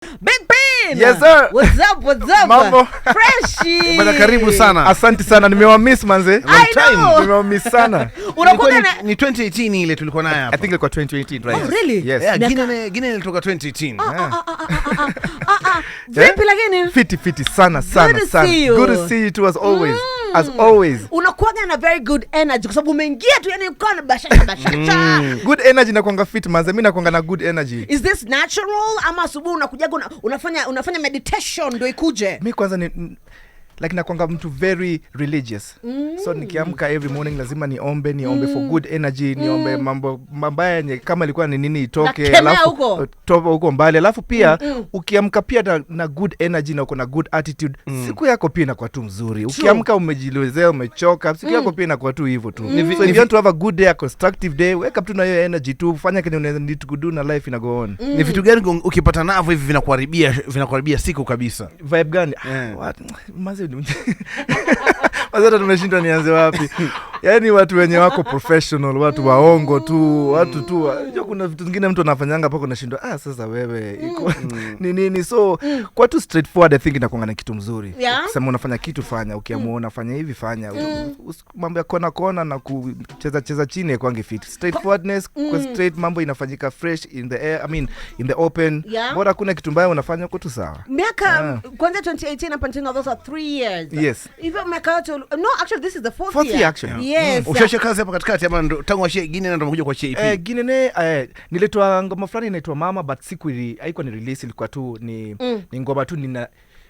Big Ben. Yes sir. What's up? Mambo. Freshi. Bwana karibu sana. Asante sana, nimewamiss manze. Long time. Nimewamiss sana. Unakuwa Ni 2018 ile tulikuwa nayo hapa. I think ilikuwa 2018 right? Oh, really? Yes. Yeah, Guinea ilitoka 2018. Vipi lakini? Fiti sana. Good to see you. Good to see you too as always. As always. Unakuwa na very good energy kwa sababu umeingia tu yani uko na bashasha. Good energy na kuanga fit manze. Mimi nakuanga na good energy. Is this natural ama asubuhi unakujaga unafanya meditation ndio ikuje? Mimi kwanza ni like nakuanga mtu very religious. So nikiamka every morning lazima niombe for good energy, niombe mambo mabaya kama ilikuwa ni nini itoke, alafu toba huko mbali. Alafu pia ukiamka pia na good energy na uko na good attitude, siku yako pia inakuwa tu mzuri. Ukiamka umejilowezea, umechoka, siku yako pia inakuwa tu hivyo tu. So if you want to have a good day, a constructive day, wake up tu na hiyo energy tu, fanya kile unaweza need to do na life ina go on. Ni vitu gani ukipata navyo hivi vinakuharibia siku kabisa? Vibe gani? What? Wazata tumeshindwa nianze wapi. Yaani watu wenye wako professional, watu waongo tu, watu tu. Unajua kuna vitu vingine mtu anafanyanga pako unashindwa, sasa wewe iko ni nini? So kwa tu straightforward I think inakuanga na kitu mzuri. Kusema unafanya kitu fanya, ukiamua unafanya hivi fanya. Mambo ya kona na kucheza chini kwangi fit. Straightforwardness, kwa straight mambo inafanyika fresh in the air, I mean in the open. Bora kuna kitu mbaya unafanya uko tu sawa. Miaka kwanza 2018 up until now, those are 3 years. Yes. Even no, actually this is the fourth year. Actually. Yes. Ushasha kazi hapa katikati ama tangu washie Guinea ndo umekuja kwa EP? Guinea nilitoa ngoma fulani inaitwa Mama, but haikuwa ni release, ilikuwa tu ni ngoma tu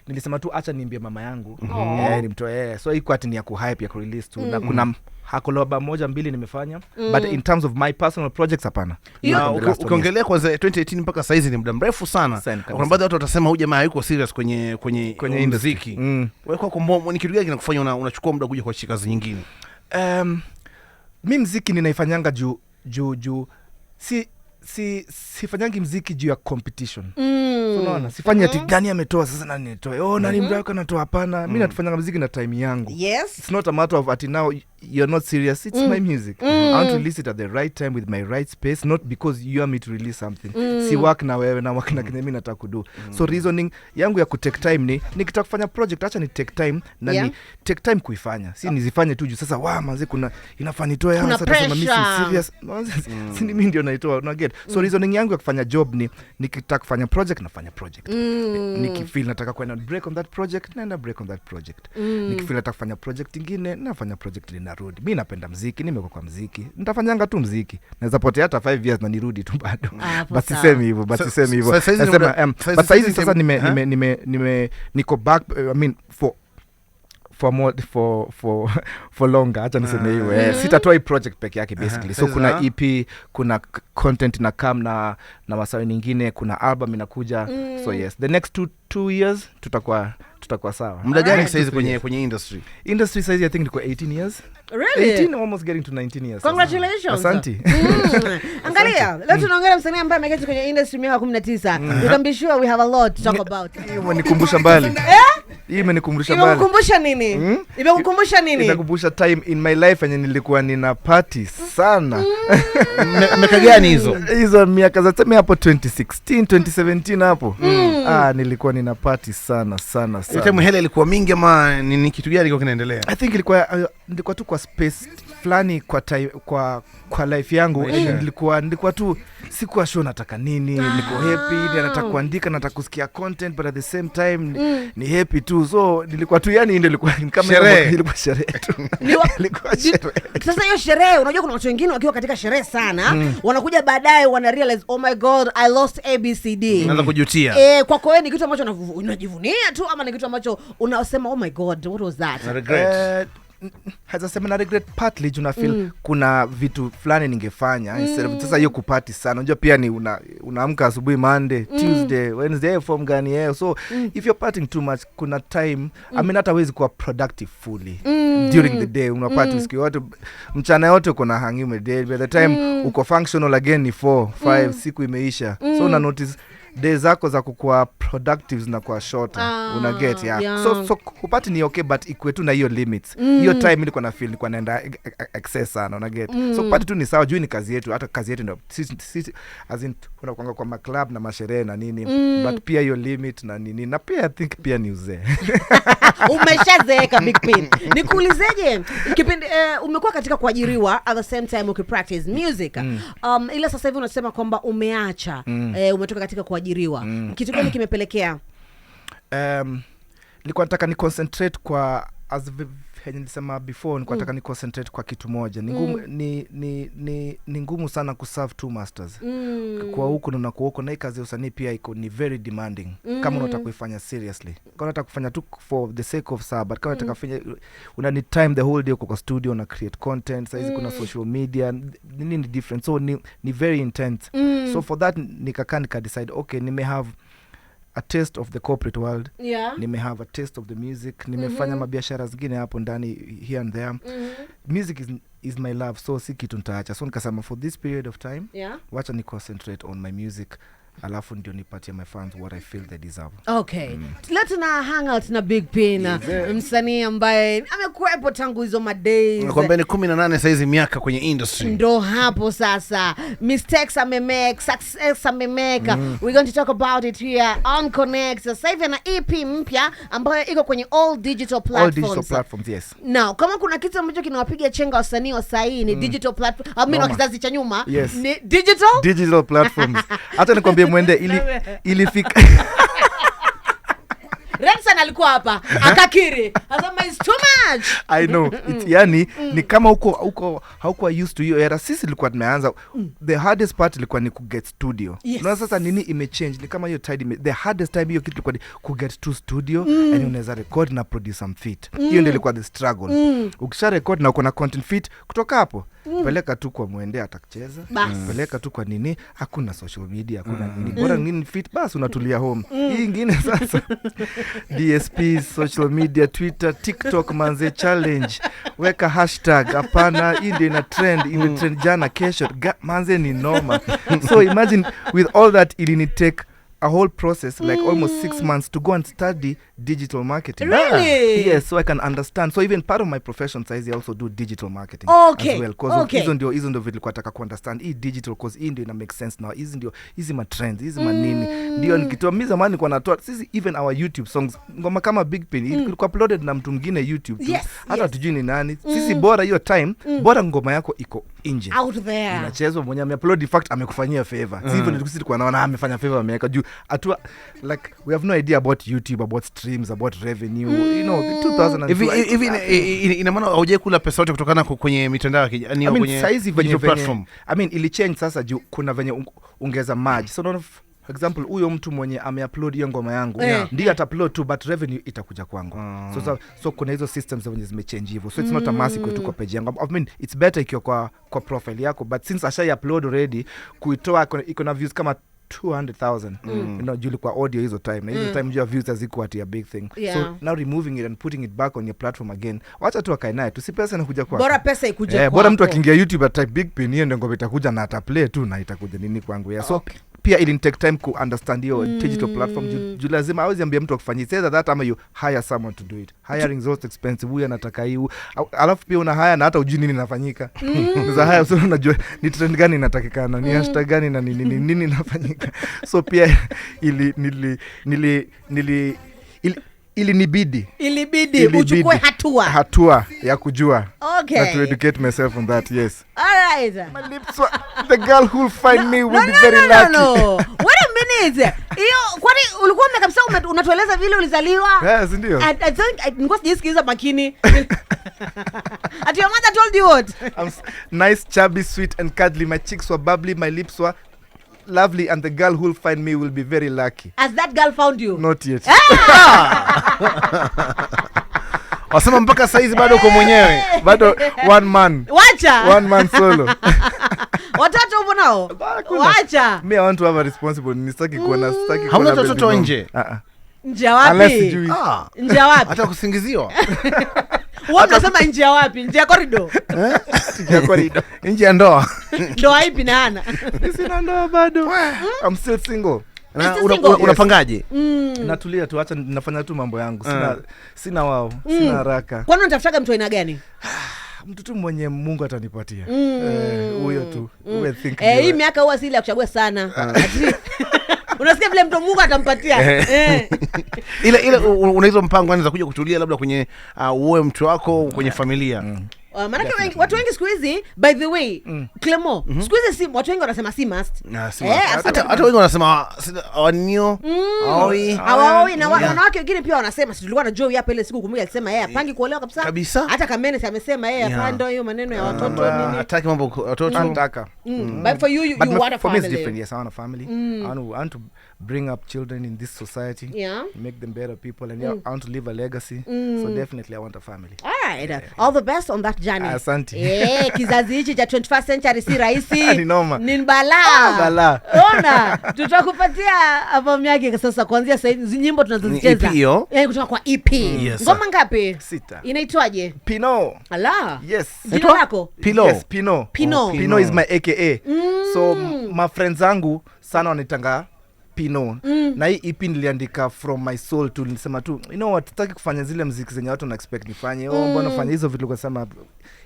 nilisema tu acha niimbie mama yangu. Nimtoe. So haikuwa ati ni ya ku-hype ya ku-release tu. Na kuna hakoloba 1-2 nimefanya, but in terms of my personal projects hapana. Ukiongelea kwanza 2018 mpaka saizi ni muda mrefu sana. Kuna baadhi watu watasema huyu jamaa hayuko serious kwenye muziki. Wewe kwa ni kitu gani kinakufanya unachukua muda kuja kwa kazi nyingine? Mimi muziki ninaifanyanga juu sifanyangi muziki juu ya competition. Unaona, sifanyi ati gani ametoa sasa nani nitoe. Nani mdako anatoa, hapana. Mimi natufanyanga muziki na time yangu. Yes. It's not a matter of ati now you're not serious. It's my music. I want to release it at the right time with my right space, not because you want me to release something. Si work na wewe na work na kile mimi nataka kudo. So reasoning yangu ya ku-take time nikitaka kufanya project, acha ni take time na ni take time kuifanya. Si nizifanye tu juu sasa manze kuna inafaa nitoe hapa sasa nasema mimi si serious. Si mimi ndio naitoa, una get. So reasoning yangu ya kufanya job nikitaka kufanya project nafanya project. Nikifeel nataka kwenda break on that project, naenda break on that project. Nikifeel nataka kufanya project nyingine, nafanya project narudi. Mimi napenda muziki, nimekuwa kwa muziki. Nitafanyanga tu muziki. Naweza potea hata 5 years na nirudi tu bado. But sisemi hivyo, Nasema but saizi sasa niko back, I mean for longer, acha niseme hiyo. Sitatoa hii project peke yake basically. So kuna EP, kuna content na na wasanii nyingine, kuna album inakuja. So yes, the next 2 years tutakuwa sawa. Muda gani saizi kwenye industry? Industry saizi I think niko 18 years. Really? 18, almost getting to 19 years. Congratulations. Asante. Angalia, leo tunaongelea msanii ambaye ameketi kwenye industry miaka 19. You can be sure we have a lot to talk about. Imenikumbusha mbali. Imenikumbusha mbali. Imekukumbusha nini? Imekukumbusha nini? Imekumbusha time in my life yenye nilikuwa nina party sana. Miaka gani hizo? Hizo miaka za tuseme hapo 2016, 2017 hapo. Nilikuwa nina party sana. Time hele ilikuwa mingi ama ni kitu gani kilikuwa kinaendelea? I think nilikuwa tu kwa space fulani kwa life yangu. Nilikuwa tu sikuwa sure nataka nini, niko happy, nataka kuandika, nataka kusikia content, but at the same time ni happy tu. So nilikuwa tu yani ndio ilikuwa kama ilikuwa sherehe tu. Ilikuwa sherehe. Sasa hiyo sherehe, unajua kuna watu wengine wakiwa katika sherehe sana, wanakuja baadaye wana realize oh my god I lost ABCD. Unaanza kujutia. Kwako wewe ni kitu ambacho unajivunia tu ama ni kitu ambacho unasema oh my god what was that? Regret. Hata sema na regret partly juna feel kuna vitu fulani ningefanya instead of sasa hiyo kupati sana. Unajua pia ni unaamka asubuhi Monday, Tuesday, Wednesday form gani so if you're partying too much kuna time I mean hata hawezi kuwa productive fully during the day. Unapata usiku yote mchana yote uko na hangi ume day, by the time uko functional again ni 4, 5 siku imeisha. So una notice days zako za kukua productive na kwa shorter. Una get so kupati ni okay, but ikwetu na hiyo limits. Hiyo time nilikuwa na feel nilikuwa naenda excess sana. Una get so kupati tu ni sawa, juu ni kazi yetu, hata kazi yetu ndio sisi as in unakwanga kwa club na masherehe na nini, but pia hiyo limit na nini, na pia I think pia ni uzee. Umeshazeeka Big Pin. Nikuulizeje, kipindi umekuwa katika kuajiriwa at the same time ukipractice music. Ila sasa hivi unasema kwamba umeacha, umetoka katika kuajiriwa. Kitu gani kimepelekea? Nilikuwa nataka ni concentrate kwa as nilisema before, nilikuwa nataka ni concentrate kwa kitu moja. Ni ngumu ni ngumu sana kuserve two masters. Kwa huko na kwa huko, na kazi ya usanii pia iko ni very demanding. Kama unataka kuifanya seriously, kama unataka kufanya tu for the sake of serve, but kama unataka kufanya una need time the whole day kwa studio na create content. Sasa kuna social media ni different, so ni very intense. So for that nika decide, okay, nime have a taste of the corporate world. Nime have a taste of the music. Nimefanya mabiashara zingine hapo ndani here and there. Music is my love, so si kitu nitaacha. So nikasema for this period of time, wacha ni concentrate on my music, alafu ndio nipatie my fans what I feel they deserve. Okay. Let's na hang out na Big Pin, msanii ambaye amekuepo tangu hizo madays. Nakwambia ni 18 saizi miaka kwenye industry. Ndo hapo sasa. Mistakes amemake, success amemake. We're going to talk about it here on Connect. Sasa hivi na EP mpya ambayo iko kwenye all digital platforms. All digital platforms, yes. Now, kama kuna kitu ambacho kinawapiga chenga wasanii wa sasa ni digital platform. Amino kizazi cha nyuma, yes, ni digital platforms. Hata nikwambie mwende ilifika Redson alikuwa hapa akakiri asema is too much. I know it's yani ni kama huko haukuwa used to hiyo era. Sisi tulikuwa tumeanza the hardest part ilikuwa ni ku get studio. Na sasa nini imechange, ni kama hiyo tide the hardest time hiyo kitu ilikuwa ni ku get to studio and unaweza record na produce some fit. Hiyo ndio ilikuwa the struggle. Ukisha record na uko na content fit, kutoka hapo peleka tu kwa mwende atakucheza, peleka tu kwa nini, hakuna social media, hakuna nini, bora nini fit, basi unatulia home. Hii nyingine sasa DSP, social media, Twitter, TikTok, manze challenge, weka hashtag, hapana hii ndio ina trend jana kesho, manze ni noma. So imagine with all that it take a whole process like almost 6 months to go and study digital marketing. Really? Yes, so I can understand. So even part of my profession size I also do digital marketing as well, because hizo ndio vilikuwa nataka ku understand hii digital, because hii ndio ina make sense now. Hizi ma trends, hizi manini ndio nikitoa mimi zamani kwa natoa sisi even our YouTube songs, ngoma kama Big Pin ilikuwa uploaded na mtu mwingine YouTube tu, hata tujui ni nani. Sisi bora hiyo time, bora ngoma yako iko nje out there inachezwa, mwenye ameupload, in fact amekufanyia favor. Sivyo ndio sisi naona amefanya favor, ameweka juu atua, like we have no idea about YouTube, about streams, about revenue, you know, 2002 ina maana hauje kula pesa yote kutokana kwenye mitandao ya kijamii kwenye digital platform. I mean ili change sasa juu kuna venye ongeza maji. So for example huyo mtu mwenye ameupload hiyo ngoma yangu ndiye ataupload tu, but revenue itakuja kwangu. So kuna hizo systems zenye zimechange hivyo, so it's not a massive kwetu kwa page yangu. I mean it's better ikiwa kwa profile yako, but since asha upload already, kuitoa iko na views kama 200,000 you know, juli kwa audio hizo time na hizo time jua views hazikuwa ati a big thing. So now removing it and putting it back on your platform again, wacha tu akae naye, tusipesa na kuja kwa bora pesa ikuje kwako. Bora mtu akiingia YouTube at type Big Pin, hiyo ndio ngoma itakuja na ataplay tu na itakuja nini kwangu. So pia ili take time ku understand your digital platform. Juu lazima hawezi ambia mtu akufanyie that ama you hire someone to do it. Hiring is also expensive. Huyu anataka hiyo, alafu pia una hire na hata ujui nini inafanyika. Za hire so unajua ni trend gani inatakikana, ni hashtag gani na nini inafanyika. So pia ilibidi uchukue hatua ya kujua. Okay. To educate myself on that, yes. All right. My lips were, the girl who'll find me will be very lucky. No. Wait a minute. Hiyo kwani ulikuwa kabisa unatueleza vile ulizaliwa? Yes, ndio. I think nilikuwa sijisikiliza makini. At your mother told you what? I'm nice, chubby, sweet and cuddly. My cheeks were bubbly, my lips were lovely, and the girl who'll find me will be very lucky. Has that girl found you? Not yet. Wasema mpaka saizi bado uko mwenyewe. Bado one man. Wacha. One man solo. Watoto upo nao? Wacha. Me I want to have a responsible. Nisitaki kuona Hamna watoto nje. Nje wapi? Nje wapi? Hata kusingiziwa. Wewe unasema nje wapi? Nje ya corridor. Nje ya corridor. Nje ya ndoa. Ndoa ipi na ana? Sina ndoa bado. I'm still single. Na unapangaje? Natulia tu, acha nafanya tu mambo yangu. Sina wao, sina haraka. Kwani unatafutaga mtu aina gani? Mtu tu mwenye Mungu atanipatia. Huyo tu. Hii miaka huwa si ile ya kuchagua sana. Unasikia vile mtu Mungu atampatia. Ile unaweza mpango anaweza kuja kutulia labda kwenye uoe mtu wako kwenye familia. Maana watu wengi siku hizi, by the way, Clemo, siku hizi si watu wengi wanasema si must. Hata wengi wanasema awanio hawaoi, na wanawake wengine pia wanasema, si tulikuwa na Joey hapa ile siku kumbuka alisema yeye apangi kuolewa kabisa. Hata Kamene amesema yeye hapanda hiyo maneno ya watoto nini. Hataki mambo watoto. Anataka. But for you want a family. For me it's different. Yes, I want a family. I want to bring up children in this society, make them better people, and I want to leave a legacy. So definitely I want a family. All right. All the best on that journey. Asante. Kizazi hichi cha 21st century si rahisi. Ni noma. Ni balaa. Ona, tutakupatia album yake sasa kuanzia sasa nyimbo tunazozicheza. Kutoka kwa EP. Ngoma ngapi? 6. Inaitwaje? Pino. Ala. Yes. Jina lako? Pilo. Yes, Pino. Pino is my AKA. So my friends zangu sana wanitanga Pino. Na hii EP niliandika from my soul tu, nilisema tu sitaki kufanya zile muziki zenye watu na expect nifanye. Mbona nafanya hizo vitu, kwa sema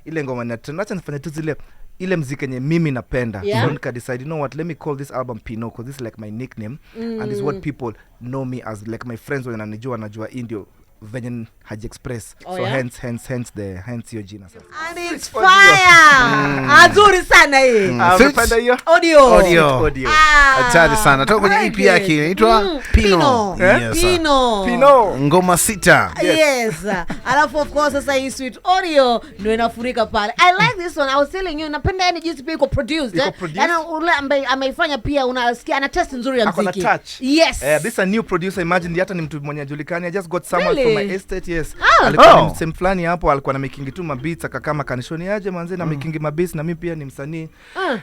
ile ngoma acha nifanye tu zile ile muziki yenye mimi napenda. So nika decide, let me call this album Pino because this is like my nickname and it's what people know me as, like my friends when wanajua Indio venye haji express. Hence your jina sasa. And it's fire. Azuri sana hii. Unapenda hiyo? Audio. Asante sana. Toka kwenye EP yake inaitwa Pino. Pino. Ngoma 6. Yes. Alafu of course sasa hii sweet audio ndio inafurika pale. I like this one. I was telling you, napenda yani jinsi pia iko produced. Yani ule ambaye ameifanya pia unasikia ana taste nzuri ya muziki. Akona touch. Yes. This is a new producer. Imagine hata ni mtu mwenye ajulikani. I just got someone from my estate. Yes. Alikuwa same fulani hapo, alikuwa na making tu mabeats, akakama kanishoni aje manze na making mabeats, na mimi pia ni msanii.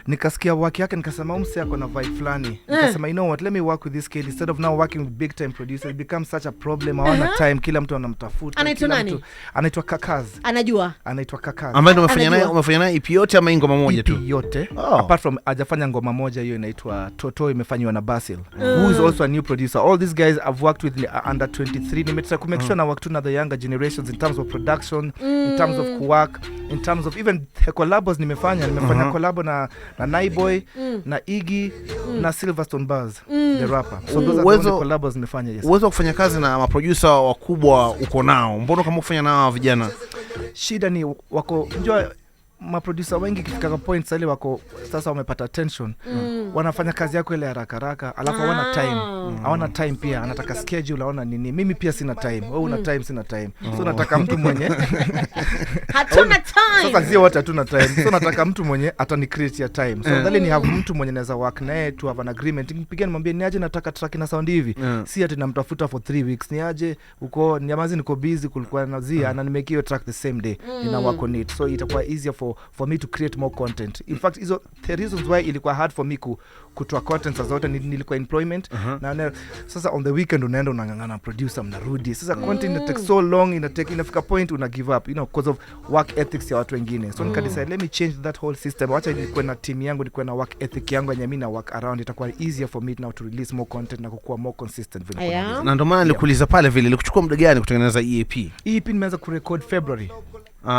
Nikasikia work yake nikasema umse yako na vibe fulani. Nikasema let me work with this kid instead of now working with big time producers. It becomes such a problem. Hawana time, kila mtu anamtafuta. Anaitwa nani? Anaitwa Kakaz. Anajua. Anaitwa Kakaz. Ambaye umefanya naye EP yote ama ngoma moja tu? EP yote. Apart from hajafanya ngoma moja, hiyo inaitwa Toto, imefanywa na Basil, who is also a new producer. All these guys I've worked with under 23. Nimetaka ku make sure na work to the younger generations in terms of production, in terms of work, in terms of even collabs. Nimefanya collab na Naiboy, na Iggy, na Silverstone Buzz, the rapper. So those are the collabs nimefanya. Yes. Uwezo kufanya kazi na maproducer wakubwa uko nao, mbona kama kufanya nao vijana? Shida ni wako njoo maproducer wengi kifika kwa point sasa wako sasa wamepata attention, wanafanya kazi yako ile haraka alafu hawana time pia, anataka schedule, aona nini. Mimi pia sina time, wewe una time, sina time. So nataka mtu mwenye hatuna time, sasa sio wote hatuna time. So nataka mtu mwenye atani create ya time. So nadhani ni have mtu mwenye naweza work naye to have an agreement. Nipigie nimwambie ni aje nataka track na sound hivi, si ati namtafuta for 3 weeks, ni aje uko nyamazi niko busy, kulikuwa nazia na nimake hiyo track the same day, nina work on it, so itakuwa easier for me to create more content. In fact, the reasons why ilikuwa hard for me kutoa content sasa zote nilikuwa employment, na sasa on the weekend unaenda unangangana producer, mnarudi sasa content that takes so long, inafika point una give up, because of work ethics ya watu wengine. So nika decide let me change that whole system. Acha nilikuwa na team yangu, nilikuwa na work ethic yangu yenye mimi na work around, itakuwa easier for me now to release more content na kuwa more consistent vile. Na ndio maana nilikuuliza pale vile ilikuchukua muda gani kutengeneza EP? EP nimeanza kurecord February.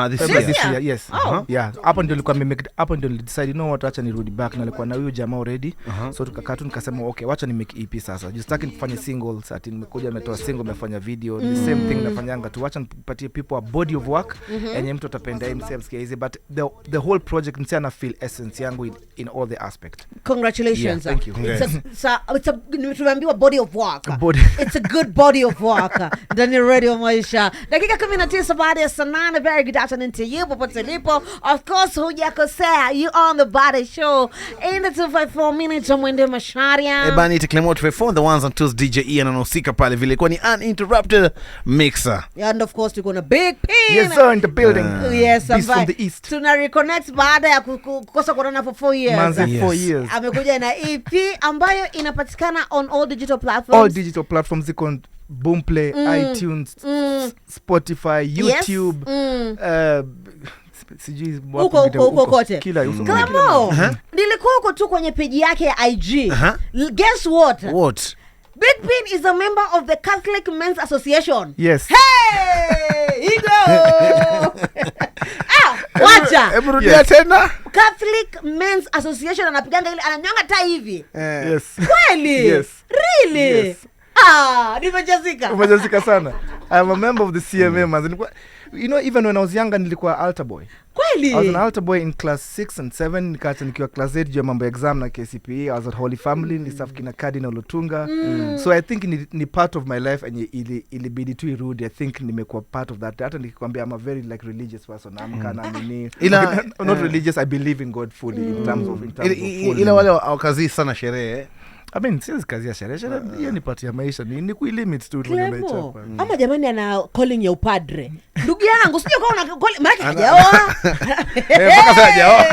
This year. Yes. Yeah. Hapo ndio decide acha nirudi back, na nilikuwa na huyo jamaa already. So tukakaa tu nikasema okay, wacha ni make EP sasa. Just start kufanya singles, ati nimekuja nimetoa single, nimefanya video, the same thing nafanyanga tu. Wacha nipatie people a body of work yenye mtu atapenda msikia easy, but the whole project msiana feel essence yangu in all the aspect. Congratulations. Thank you. It's a body of work. It's a good body of work. Ndani Radio Maisha. Dakika 19 baada ya saa 8. Very good afternoon to you popote lipo. Of course hujakosea, you on the Body Show in the 254 minutes of Mwende Masharia. Ebani Clemo 254, the ones on Tuesday DJ Ian anahusika pale vile kwa ni uninterrupted mixer. And of course tuko na Big P. Yes sir, in the building. Yes, from the east. Tuna reconnect baada ya kukosa corona for 4 years. Manzi 4 years. Amekuja na EP ambayo inapatikana on all digital platforms. All digital platforms ziko Boomplay, iTunes, Spotify, YouTube, sijui huko kote kila nilikuwa huko tu kwenye page yake ya IG. Guess what? Big Pin is a member of the Catholic Men's Association. Yes. Hey! Ego! Wacha. Emrudia tena. Catholic Men's Association anapiganga ile ananyonga ta hivi. Yes. Kweli? Yes. Really? Yes. Nimejazika sana. I am a member of the CMA. You know, even when I was younger nilikuwa altar boy. Kweli? I was an altar boy in class 6 and 7. Nikaacha nikiwa class 8 juu mambo exam na KCPE. I was at Holy Family, nistafu kina Cardinal Lutunga. So I think ni part of my life and ilibidi tu irudi. I think nimekuwa part of that. Hata nikikwambia I'm a very like religious person. Amka na nini. Not religious, I believe in God fully in terms of ila wale wakazi sana sherehe. I mean, siwezi kazi ya sherehe hiyo ni part ya maisha, ni kuilimit tu tunaichapa. Ama jamani ana calling ya upadre. Ndugu yangu, sije kwa una maana hajaoa. Mpaka sasa hajaoa.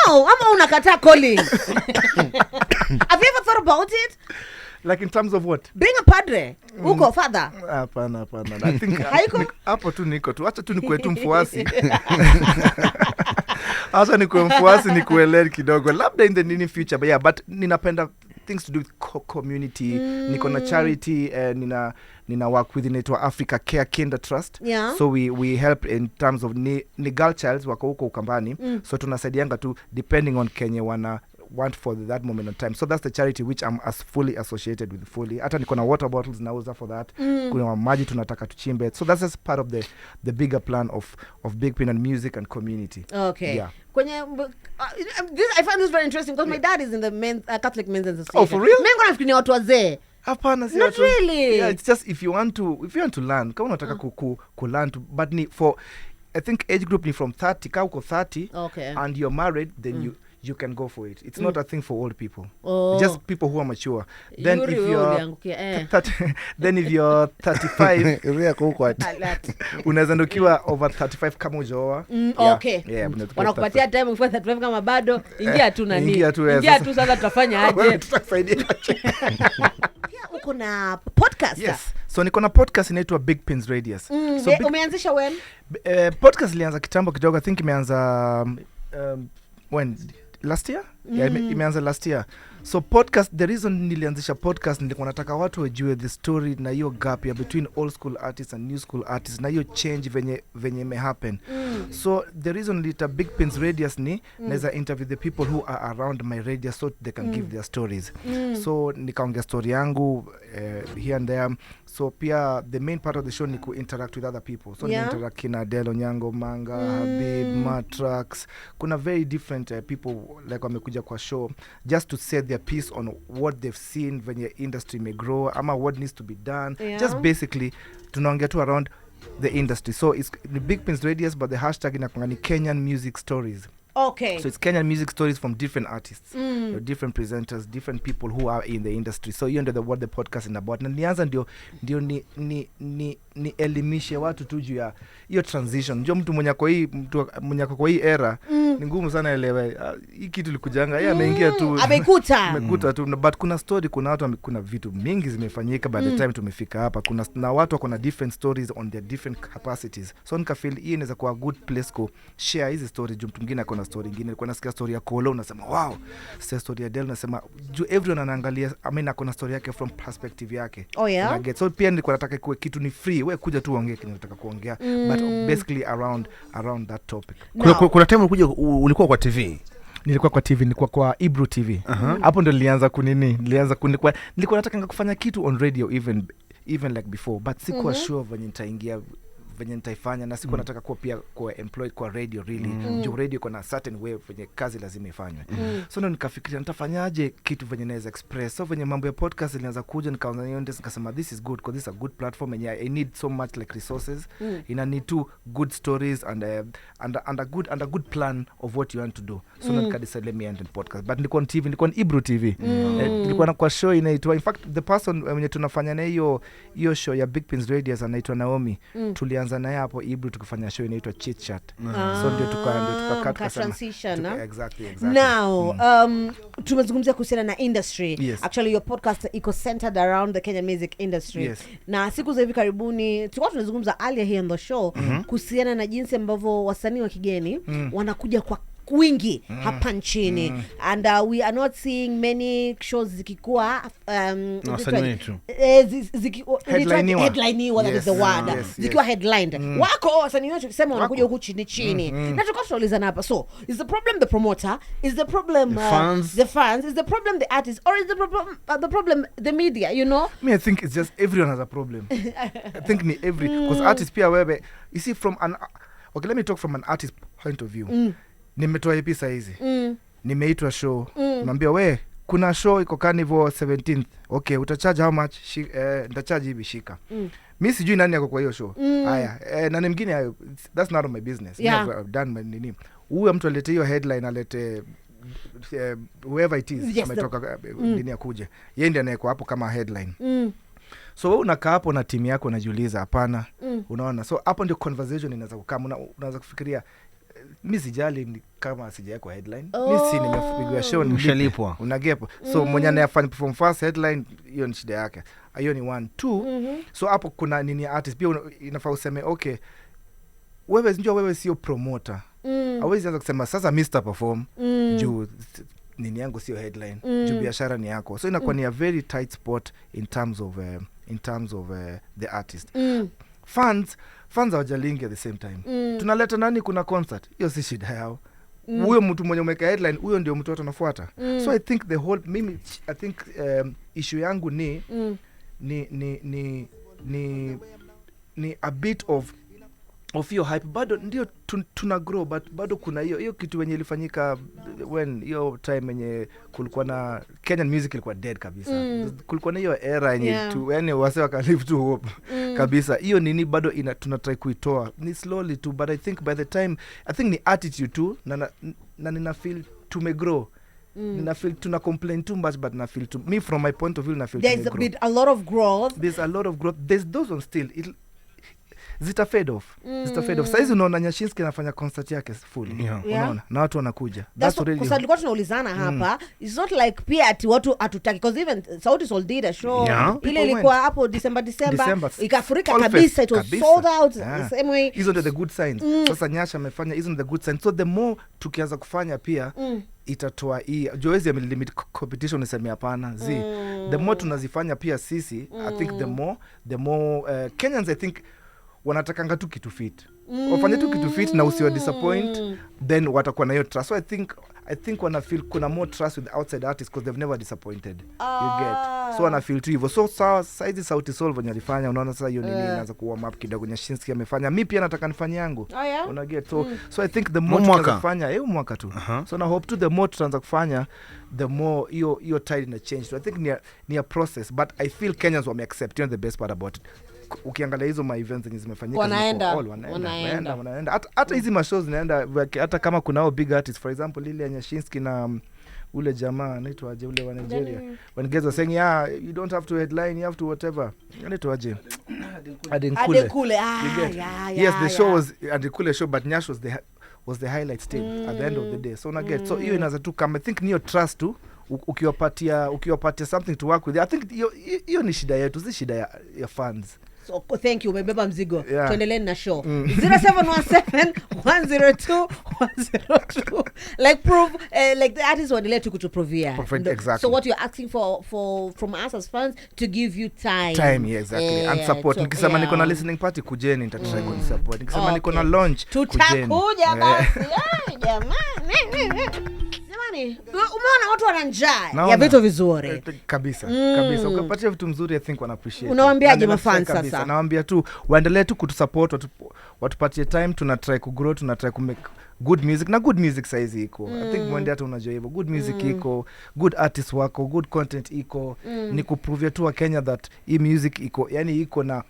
Ama unakataa calling. Have you ever thought about it? Like in terms of what? Being a padre. Uko father? Hapana. I think hapo tu niko tu. Acha tu nikuwe tu mfuasi. Acha nikuwe mfuasi nikueleze kidogo. Labda in the near future, but yeah, but ninapenda things to do with community. Niko na charity, nina work with inaitwa Africa Care Kinder Trust. Yeah. So we help in terms of ni girl childs wako huko Ukambani. So tunasaidianga tu depending on Kenya want for that moment in time. So that's the charity which I'm as fully associated with fully. Hata niko na water bottles nauza for that. Kuna maji tunataka tuchimbe. So that's just part of the bigger plan of Big Pin and music and community. Okay. Yeah. I find this very interesting because my dad is in the Catholic Men's Association. Oh, for real? Mimi ngona nafikiri watu wazee. Hapana, si Not really. Yeah, it's just if you want to learn, kama unataka ku learn to, but for I think age group ni from 30 ka uko 30 okay. And you're married, then you can go for it. It's not a thing for old people. Oh. Just people who are mature. Then if you're 35 unaweza ndokiwa over 35 kama ujoa. Okay. Wanakupatia time ufanye 35 kama bado ingia tu nani. Ingia tu sasa tutafanya aje? Tutasaidia. Uko na podcast? Yes. So niko na podcast inaitwa Big Pin's Radius. So umeanzisha when? Podcast ilianza kitambo kidogo. I think imeanza when last year? Yeah, imeanza last year. So podcast, the reason nilianzisha podcast nilikuwa nataka watu wajue the story na hiyo gap ya between old school artists and new school artists na hiyo change venye me happen. So the reason nilita Big Pin's Radius ni naweza interview the people who are around my radius so they can give their stories. So nikaongea story yangu here and there. So pia the main part of the show ni ku interact with other people. So ni interact kina Delo Nyango, Manga, Habib, Matrax. Kuna very different people like wamekuja kwa show just to say their piece on what they've seen when your industry may grow ama what needs to be done. Just basically tunaongea tu around the industry. So it's the Big Pin's Radius, but the hashtag inakuanga ni Kenyan music stories. Okay. So it's Kenyan music stories from different artists, different presenters, different people who are in the industry. So you know what the podcast is about. Na nianza ndio ni elimishe watu tu juu ya hiyo transition. Ndio mtu mwenye kwa hii era ni ngumu sana elewe. Hii kitu likujanga yeye ameingia tu amekuta tu, but kuna story, kuna watu, kuna vitu mingi zimefanyika by the time tumefika hapa. Kuna na watu wako na different stories on their different capacities. So nika feel hii inaweza kuwa good place ko share hizi stories juu mtu mwingine akona story nyingine. Nilikuwa nasikia story ya Kolo unasema wow, sasa story ya Del unasema juu everyone anaangalia, I mean akona story yake from perspective yake. Oh yeah. So pia nilikuwa nataka kuwe kitu ni free, wewe kuja tu ongea kile unataka kuongea, but basically around that topic. Kuna time ulikuwa kwa TV? Nilikuwa kwa TV, nilikuwa kwa Ibru TV. Hapo ndo nilianza nilikuwa nataka kufanya kitu on radio even like before, but sikuwa sure venye nitaifanya na sikuwa nataka kuwa pia kwa employed kwa radio really. Juu radio kuna certain way venye kazi lazima ifanywe. So ndo nikafikiria nitafanyaje kitu venye naweza express. So venye mambo ya podcast ilianza kuja, nikaanza nione, nikasema this is good because this is a good platform and I need so much like resources. I need two good stories and a good plan of what you want to do. So nika decide let me end in podcast. But nilikuwa on TV, nilikuwa on Ibru TV. Nilikuwa na kwa show inaitwa, in fact the person mwenye tunafanya na hiyo show ya Big Pin's Radius anaitwa Naomi. Tulia tulianza naye hapo Ibru tukifanya show inaitwa Chit Chat. So ndio tuka transition. Exactly. Now, tumezungumzia kuhusiana na industry. Yes. Actually your podcast iko centered around the Kenyan music industry. Yes. Na siku za hivi karibuni tulikuwa tunazungumza earlier here on the show kuhusiana na jinsi ambavyo wasanii wa kigeni wanakuja kwa wingi hapa nchini, and we are not seeing many shows zikikuwa headline that is the word, zikiwa headlined. Wako wasanii wetu kusema wanakuja huku chini na tukasolizana hapa. So is the problem the promoter, is the problem the fans, is the problem the artist, or is the problem the media, you know? I think it's just everyone has a problem. I think because artists pia wewe, you see, from an okay, let me talk from an artist point of view. Nimetoa EP hizi. Nimeitwa show. Naambia we kuna show iko Carnival 17th. Okay, utacharge how much? Nitacharge hivi, shika. Mimi sijui nani yako kwa hiyo show. Haya, na mwingine, that's not my business. I've done my nini. Huyo mtu alete hiyo headline, alete whoever it is ametoka nini akuje. Yeye ndiye anayeko hapo kama headline. So wewe unakaa hapo na timu yako unajiuliza hapana. Unaona? So hapo ndio conversation inaweza kukaa. Unaanza kufikiria mimi sijali kama sijaekwa headline. Mimi si nimepigwa show, nimeshalipwa. Unagepo. So mwenye anayefanya perform first headline, hiyo ni shida yake. Hiyo ni 1 2. So hapo kuna nini artist pia inafaa useme okay, wewe sio promoter. Hawezi anza kusema sasa Mr perform juu nini yangu sio headline. Juu biashara ni yako. So inakuwa ni a very tight spot in terms of the artist. Fans hawajalingi at the same time. Tunaleta nani kuna concert, hiyo si shida yao. Huyo mtu mwenye umeka headline, huyo ndio mtu anafuata. So I think issue yangu ni a bit of your hype. Bado ndio tuna grow, but bado kuna hiyo kitu wenye ilifanyika when hiyo time yenye kulikuwa na Kenyan music ilikuwa dead kabisa. Kulikuwa na hiyo era yenye yani wase wakalive to hope kabisa. Hiyo nini bado tunatry kuitoa. Ni slowly too, but I think by the time, I think ni attitude too, na nina feel tumegrow. Nina feel tuna complain too much, but na feel to me from my point of view na feel there's a lot of growth. There's a lot of growth. There's those on still zita fade off. Saizi unaona Nyashinski anafanya concert yake full. Unaona na watu wanakuja. That's really kwa sababu tunaulizana hapa. It's not like pia ati watu atutaki, because even Sauti Sol did a show. Ile ilikuwa hapo December ikafurika kabisa, it was sold out same way. Hizo ndio the good signs. Sasa Nyasha amefanya, hizo ndio the good signs. So the more tukianza kufanya pia itatoa hii joezi ya limit competition niseme hapana. The more tunazifanya pia sisi, I think the more Kenyans, I think wanatakanga tu kitu fit. Wafanye tu kitu fit na usiwa disappoint, then watakuwa na hiyo trust. So I think wana feel kuna more trust with outside artists because they've never disappointed. You get. So wana feel tu hivyo. So saizi Sauti Sol venye alifanya, unaona sasa hiyo nini inaanza ku warm up kidogo. Nyashinski amefanya, mimi pia nataka nifanye yangu. Una get. So I think the more tunafanya mwaka tu. So na hope to the more tutaanza kufanya, the more hiyo tide na change. So I think ni a process, but I feel Kenyans wame accept. You know the best part about it. Ukiangalia hizo ma events zenye zimefanyika wanaenda hata hizi ma shows zinaenda, hata kama kunao big artists, for example ile Nyashinski na ule jamaa anaitwa aje ule wa Nigeria, when guys were saying you don't have to headline, you have to whatever, anaitwa aje Adekule. Yes, the show was Adekule show, but Nyash was the highlight still at the end of the day. So na get, so hiyo inaanza tu kama, I think niyo trust tu ukiwapatia something to work with. I think hiyo ni shida yetu, si shida ya fans. So thank you, umebeba mzigo. Tuendelee na show. 0717-102-102. Like prove like the artists waendelee tu kutuprovia. Exactly. So what you're asking for from us as fans, to give you time. Yeah, exactly. And support. Nikisema niko na listening party, kujeni nitatry ku support. Nikisema niko na launch, kujeni. Tutakuja basi. Jamani. Umeona watu wana njaa ya vitu vizuri kabisa. Ukipatia vitu mzuri, I think wana appreciate. Unawaambiaje mafans sasa? Nawaambia tu waendelee tu kutusupport, watupatie time, tuna try ku grow, tuna try ku make good music, na good music saizi iko. I think mwende hata unajua hivyo, good music iko, good artists wako, good content iko. Ni kuprove tu wa Kenya that hii music iko, yani iko na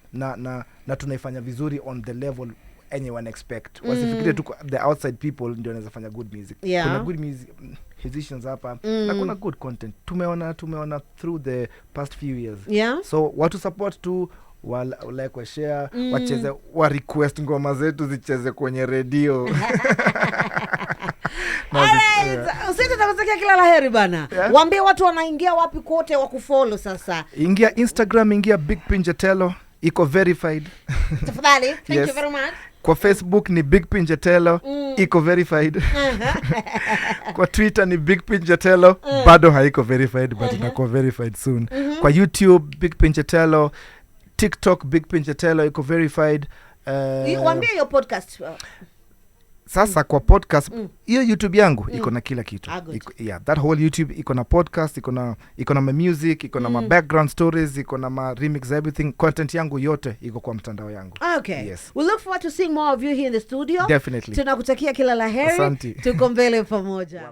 tunaifanya vizuri on the level anyone expect. Wasifikirie tu the outside people ndio wanaweza fanya good music. Kuna good music musicians hapa na kuna good content. Tumeona through the past few years. So watu support tu like wa share, wacheze, wa request ngoma zetu zicheze kwenye radio. Usite takusikia kila laheri bana. Waambie watu wanaingia wapi kote wa kufollow sasa. Ingia Instagram, ingia Big Pinjetelo, iko verified. Tafadhali, thank you very much. Kwa Facebook ni Big Pinjetelo, iko verified. Kwa Twitter ni Big Pinjetelo, bado haiko verified, but itakuwa verified soon. Kwa YouTube Big Pinjetelo, TikTok Big Pinjetelo, iko verified. Waambie your podcast. Sasa kwa podcast hiyo YouTube yangu iko na kila kitu. That whole YouTube iko na podcast, iko na my music, iko na my background stories, iko na my remix, everything. Content yangu yote iko kwa mtandao yangu. Okay. Yes. We look forward to seeing more of you here in the studio. Definitely. Tunakutakia kila laheri. Asante. Tuko mbele pamoja.